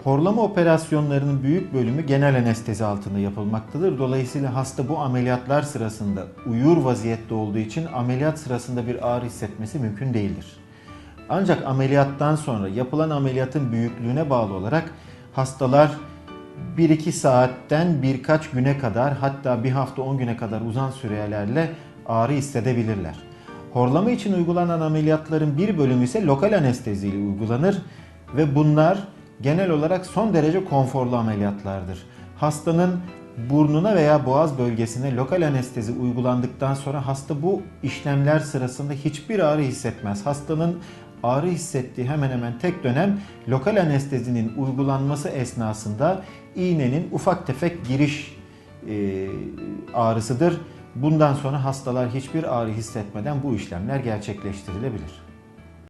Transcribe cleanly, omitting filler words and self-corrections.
Horlama operasyonlarının büyük bölümü genel anestezi altında yapılmaktadır. Dolayısıyla hasta bu ameliyatlar sırasında uyur vaziyette olduğu için ameliyat sırasında bir ağrı hissetmesi mümkün değildir. Ancak ameliyattan sonra yapılan ameliyatın büyüklüğüne bağlı olarak hastalar 1-2 saatten birkaç güne kadar, hatta bir hafta 10 güne kadar uzan sürelerle ağrı hissedebilirler. Horlama için uygulanan ameliyatların bir bölümü ise lokal anestezi ile uygulanır ve bunlar genel olarak son derece konforlu ameliyatlardır. Hastanın burnuna veya boğaz bölgesine lokal anestezi uygulandıktan sonra hasta bu işlemler sırasında hiçbir ağrı hissetmez. Hastanın ağrı hissettiği hemen hemen tek dönem lokal anestezinin uygulanması esnasında iğnenin ufak tefek giriş ağrısıdır. Bundan sonra hastalar hiçbir ağrı hissetmeden bu işlemler gerçekleştirilebilir.